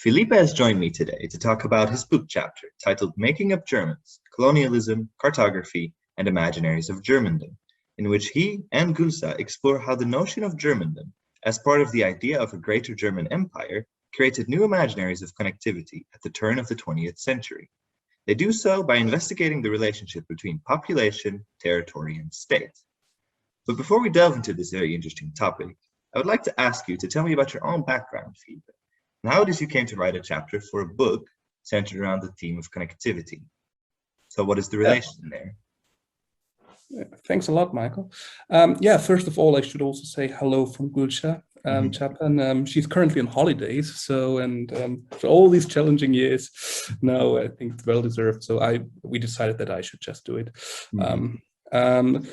Filipe has joined me today to talk about his book chapter titled Making Up Germans, Colonialism, Cartography, and Imaginaries of Germandom, in which he and Gülsa explore how the notion of Germandom, as part of the idea of a greater German empire, created new imaginaries of connectivity at the turn of the 20th century. They do so by investigating the relationship between population, territory, and state. But before we delve into this very interesting topic, I would like to ask you to tell me about your own background, Filipe, and how it is you came to write a chapter for a book centered around the theme of connectivity. So what is the relation there? Thanks a lot, Michael. First of all, I should also say hello from Gülsa Chapman. She's currently on holidays, for all these challenging years, now I think it's well deserved. So we decided that I should just do it. Gülsa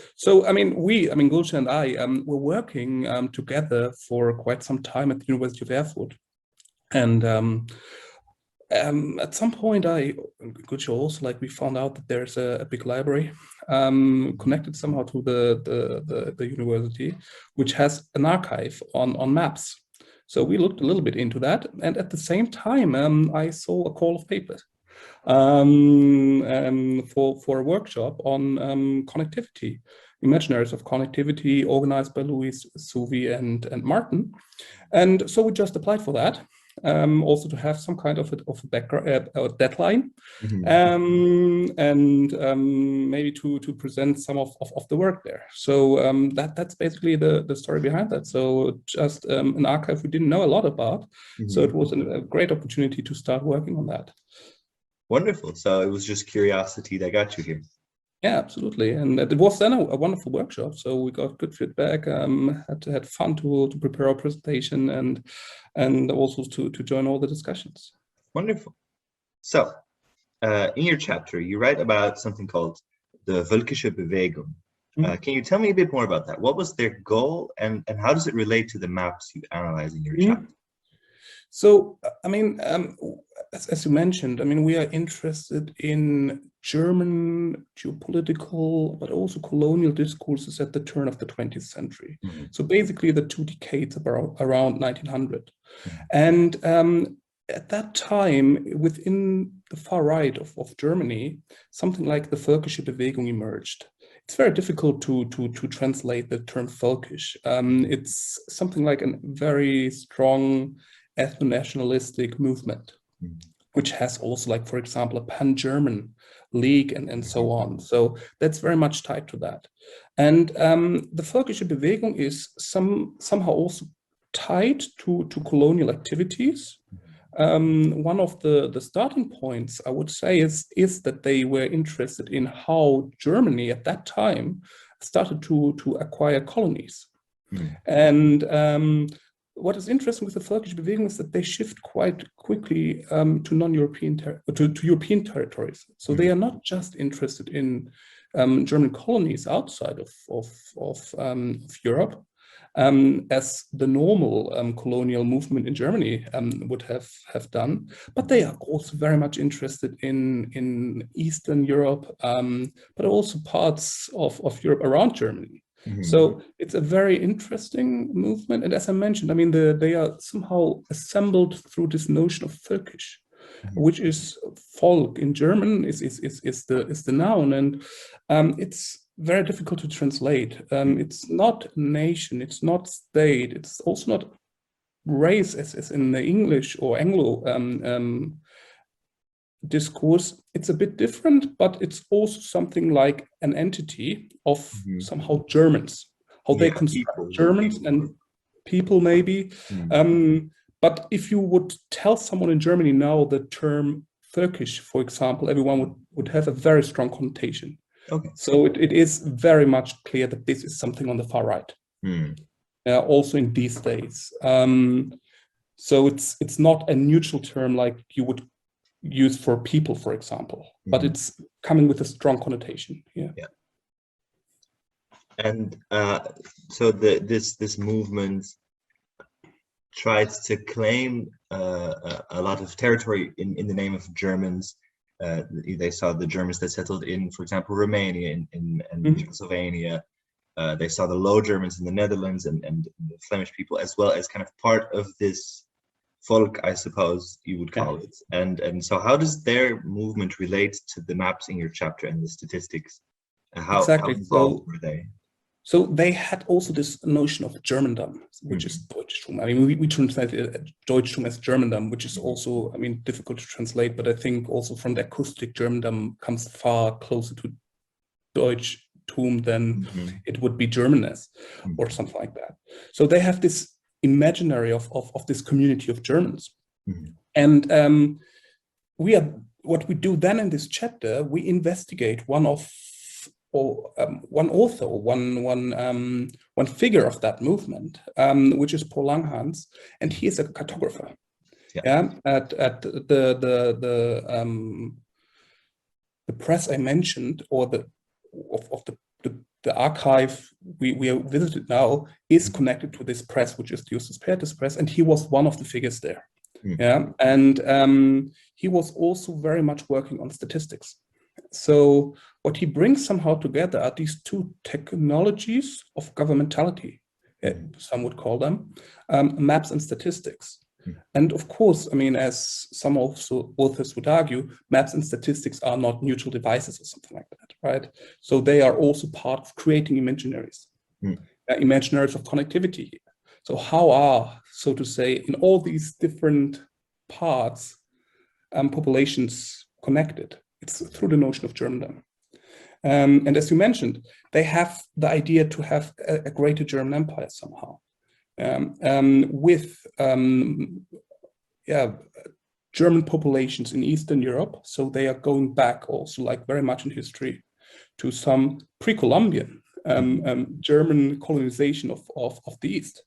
and I were working together for quite some time at the University of Erfurt, and at some point, Gülsa also, we found out that there's a big library connected somehow to the university, which has an archive on maps. So we looked a little bit into that, and at the same time, I saw a call of papers for a workshop on connectivity, imaginaries of connectivity, organized by Luis, Suvi, and Martin. And so we just applied for that. Also to have some kind of a background deadline, maybe to present some of the work there. So that's basically the story behind that. So just an archive we didn't know a lot about. So it was a great opportunity to start working on that. Wonderful. So it was just curiosity that got you here. Yeah, absolutely. And it was then a wonderful workshop. So we got good feedback, had fun to prepare our presentation and also to join all the discussions. Wonderful. So in your chapter, you write about something called the Völkische Bewegung. Can you tell me a bit more about that? What was their goal and how does it relate to the maps you analyze in your chapter? So, as you mentioned, we are interested in German geopolitical, but also colonial discourses at the turn of the 20th century. So basically the 2 decades around 1900. And at that time, within the far right of Germany, something like the Völkische Bewegung emerged. It's very difficult to translate the term Völkisch. It's something like a very strong ethno-nationalistic movement, which has also, for example, a pan-German league and so on. So that's very much tied to that. And the Völkische Bewegung is somehow also tied to colonial activities. One of the starting points, I would say, is that they were interested in how Germany at that time started to acquire colonies. And what is interesting with the Völkische Bewegung is that they shift quite quickly to non-European to European territories. So they are not just interested in German colonies outside of Europe, as the normal colonial movement in Germany would have done, but they are also very much interested in Eastern Europe, but also parts of Europe around Germany. So it's a very interesting movement, and as I mentioned, they are somehow assembled through this notion of Völkisch, which is Volk in German is the noun, and it's very difficult to translate. It's not nation, it's not state, it's also not race as in the English or Anglo discourse. It's a bit different, but it's also something like an entity of somehow Germans, how they construct Germans and people maybe. But if you would tell someone in Germany now the term Völkisch, for example, everyone would have a very strong connotation. So it is very much clear that this is something on the far right, also in these days. So it's not a neutral term like you would use for people, for example, but it's coming with a strong connotation. And so this movement tries to claim a lot of territory in the name of Germans. They saw the Germans that settled in, for example, Romania and Czechoslovakia. They saw the Low Germans in the Netherlands and the Flemish people, as well as kind of part of this folk, I suppose you would call it. And so how does their movement relate to the maps in your chapter and the statistics? How involved were they? So they had also this notion of Germandom, which is Deutschtum. I mean, we translate it Deutschtum as Germandom, which is also, I mean, difficult to translate, but I think also from the acoustic Germandom comes far closer to Deutschtum than it would be Germanness or something like that. So they have this imaginary of this community of Germans. And what we do then in this chapter, we investigate one author, or one figure of that movement, which is Paul Langhans, and he is a cartographer. At the press I mentioned, or the archive we visited now, is connected to this press, which is the Justus Perthes press, and he was one of the figures there. And he was also very much working on statistics. So what he brings somehow together are these two technologies of governmentality, some would call them, maps and statistics. And of course, I mean, as some also authors would argue, maps and statistics are not neutral devices or something like that, right? So they are also part of creating imaginaries, imaginaries of connectivity. So how are, so to say, in all these different parts, populations connected? It's through the notion of Germandom. And as you mentioned, they have the idea to have a greater German empire somehow, with German populations in Eastern Europe. So they are going back also, like, very much in history to some pre-Columbian German colonization of the East.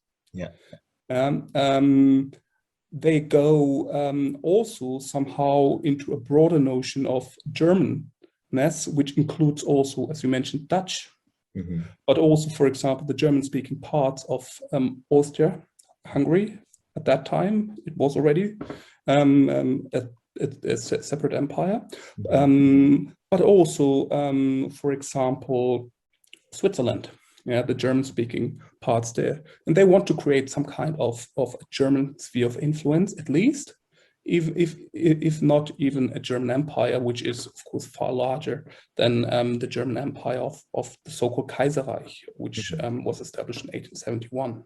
They go also somehow into a broader notion of Germanness, which includes also, as you mentioned, Dutch, but also, for example, the German-speaking parts of Austria, Hungary. At that time, it was already a separate empire, but also, for example, Switzerland. The German-speaking parts there, and they want to create some kind of a German sphere of influence, at least, if not even a German empire, which is of course far larger than the German empire of the so-called Kaiserreich, which was established in 1871.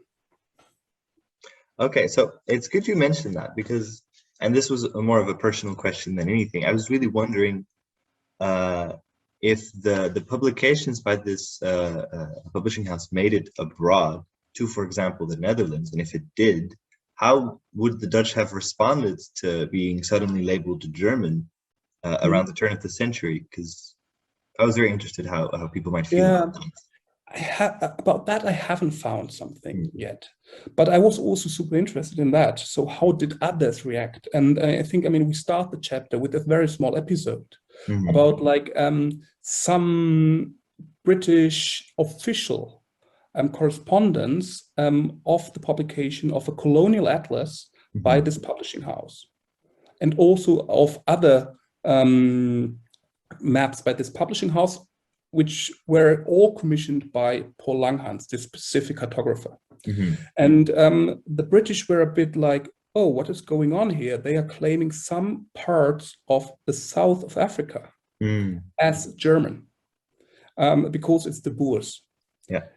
Okay, so it's good you mentioned that, because, and this was more of a personal question than anything, I was really wondering if the publications by this publishing house made it abroad to, for example, the Netherlands, and if it did, how would the Dutch have responded to being suddenly labeled German around the turn of the century? Because I was very interested how people might feel about that. About that, I haven't found something yet, but I was also super interested in that. So how did others react? And I think, I mean, we start the chapter with a very small episode about, like, some British official correspondence of the publication of a colonial atlas by this publishing house, and also of other maps by this publishing house, which were all commissioned by Paul Langhans, this specific cartographer. And the British were a bit like, oh, what is going on here? They are claiming some parts of the south of Africa as German, because it's the Boers.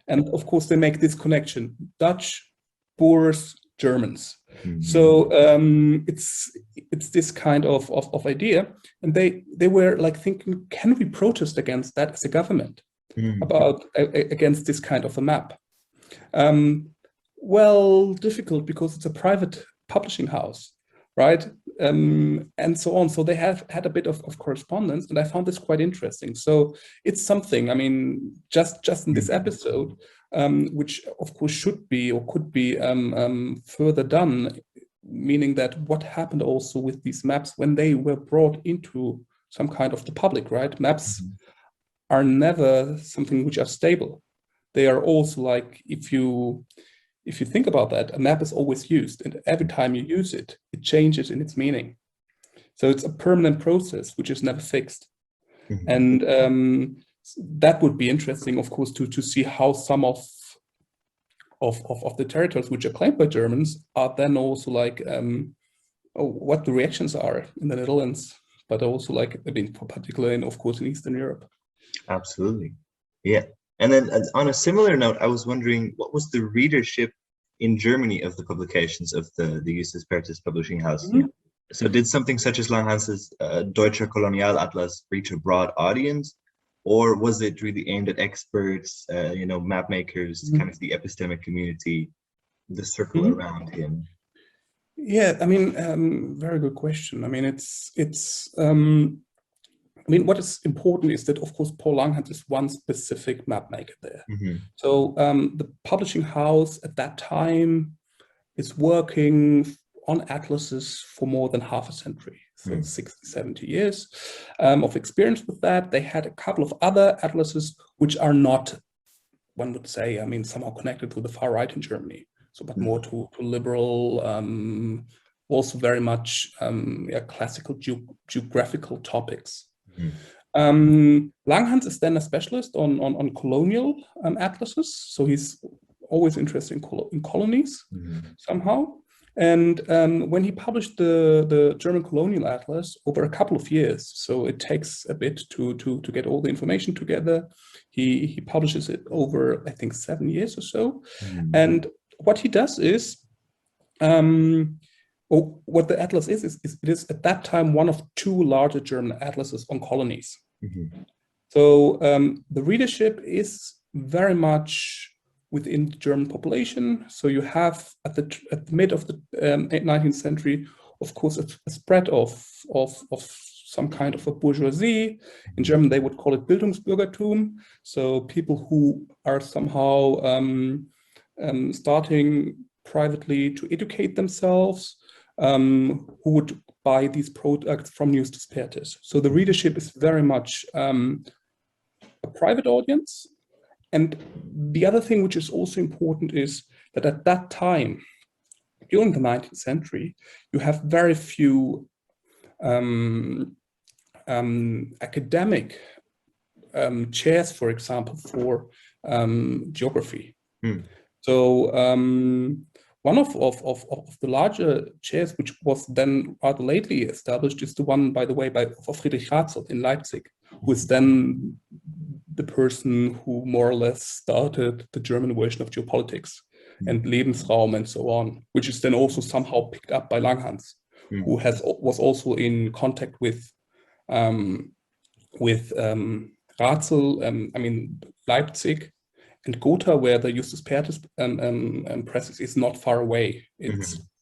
And of course, they make this connection: Dutch, Boers, Germans. So it's this kind of idea, and they were like thinking, can we protest against that as a government, about against this kind of a map? Well, difficult, because it's a private publishing house, right? And so on. So they have had a bit of correspondence, and I found this quite interesting. So it's something, I mean, just in this episode, which of course should be or could be further done, meaning that what happened also with these maps when they were brought into some kind of the public, right? Maps are never something which are stable. They are also, like, if you think about that, a map is always used, and every time you use it, it changes in its meaning. So it's a permanent process which is never fixed. And that would be interesting, of course, to see how some of the territories which are claimed by Germans are then also, like, what the reactions are in the Netherlands, but also like, I mean, particularly in, of course, in Eastern Europe. Absolutely. Yeah. And then on a similar note, I was wondering, what was the readership in Germany of the publications of the Justus Pertus publishing house? Mhm. So did something such as Langhans's Deutscher Kolonialatlas reach a broad audience, or was it really aimed at experts, map makers, kind of the epistemic community, the circle around him? Yeah, I mean, very good question. I mean, I mean, what is important is that, of course, Paul Langhans is one specific map maker there. So the publishing house at that time is working on atlases for more than half a century, so 60, 70 years of experience with that. They had a couple of other atlases which are not, one would say, I mean, somehow connected to the far right in Germany, so but more to liberal, also very much classical geographical topics. Langhans is then a specialist on colonial atlases, so he's always interested in colonies somehow. And when he published the German colonial atlas over a couple of years, so it takes a bit to get all the information together. He publishes it over, I think, 7 years or so. And what he does is, what the atlas is it is at that time one of 2 larger German atlases on colonies. So the readership is very much within the German population. So you have at the mid of the 19th century, of course, a spread of some kind of a bourgeoisie. In German, they would call it Bildungsbürgertum. So people who are somehow starting privately to educate themselves, who would buy these products from Justus Pertus. So the readership is very much a private audience. And the other thing which is also important is that at that time, during the 19th century, you have very few academic chairs, for example, for geography. So one of the larger chairs, which was then rather lately established, is the one, by the way, of Friedrich Ratzel in Leipzig, who is then the person who more or less started the German version of geopolitics and Lebensraum and so on, which is then also somehow picked up by Langhans, who was also in contact with Ratzel, I mean Leipzig, and Gotha, where the Justus Pertus press is not far away.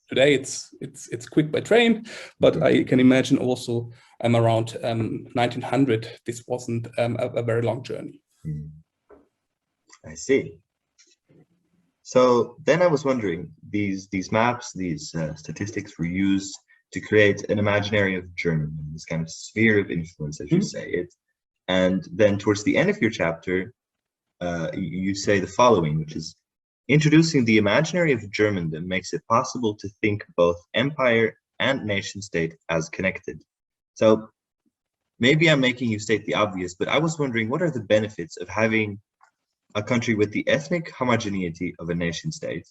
Today it's quick by train, but I can imagine also around 1900 this wasn't a very long journey. I see. So then I was wondering, these maps, these statistics were used to create an imaginary of Germany, this kind of sphere of influence, as you say it. And then towards the end of your chapter, you say the following, which is, introducing the imaginary of Germandom makes it possible to think both empire and nation state as connected. So maybe I'm making you state the obvious, but I was wondering, what are the benefits of having a country with the ethnic homogeneity of a nation state,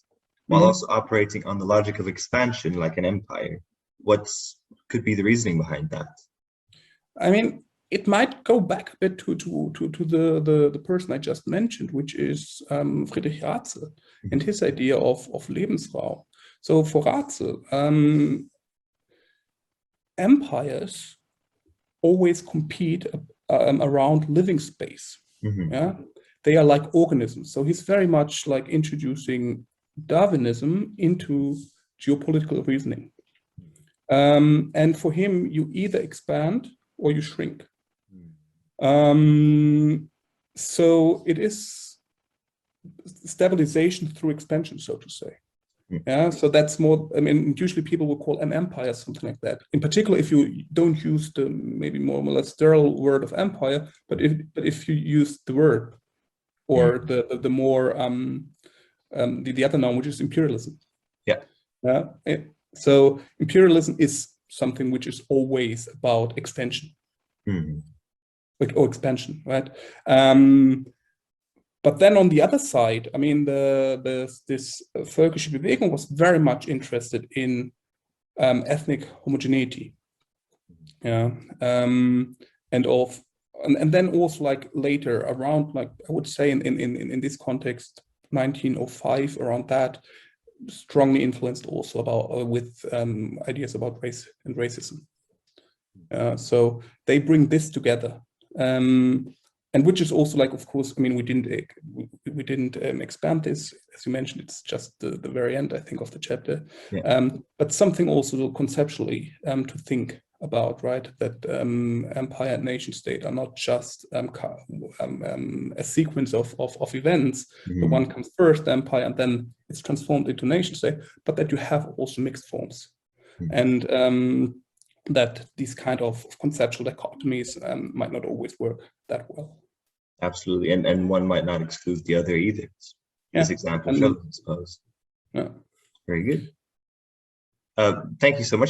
while also operating on the logic of expansion like an empire? What could be the reasoning behind that? I mean, it might go back a bit to the person I just mentioned, which is Friedrich Ratzel and his idea of Lebensraum. So for Ratzel, empires always compete around living space. Yeah, they are like organisms. So he's very much like introducing Darwinism into geopolitical reasoning. And for him, you either expand or you shrink. So it is stabilization through expansion, so to say. Yeah, so that's more, I mean, usually people will call an empire something like that. In particular, if you don't use the maybe more or less sterile word of empire, but if you use the word or the more the other noun, which is imperialism. Yeah. So imperialism is something which is always about extension. Or expansion, right? But then on the other side, I mean, this völkische Bewegung was very much interested in ethnic homogeneity. Yeah, and then also like later around, like I would say in this context, 1905, around that, strongly influenced also about with ideas about race and racism. So they bring this together, and which is also like, of course, I mean, we didn't expand this, as you mentioned. It's just the very end, I think, of the chapter. Yeah. But something also conceptually to think about, right? That empire and nation state are not just a sequence of events. The one comes first, the empire, and then it's transformed into nation state, but that you have also mixed forms. And that these kind of conceptual dichotomies might not always work that well. Absolutely, and one might not exclude the other either. This example shows, I suppose. Yeah. Very good. Thank you so much.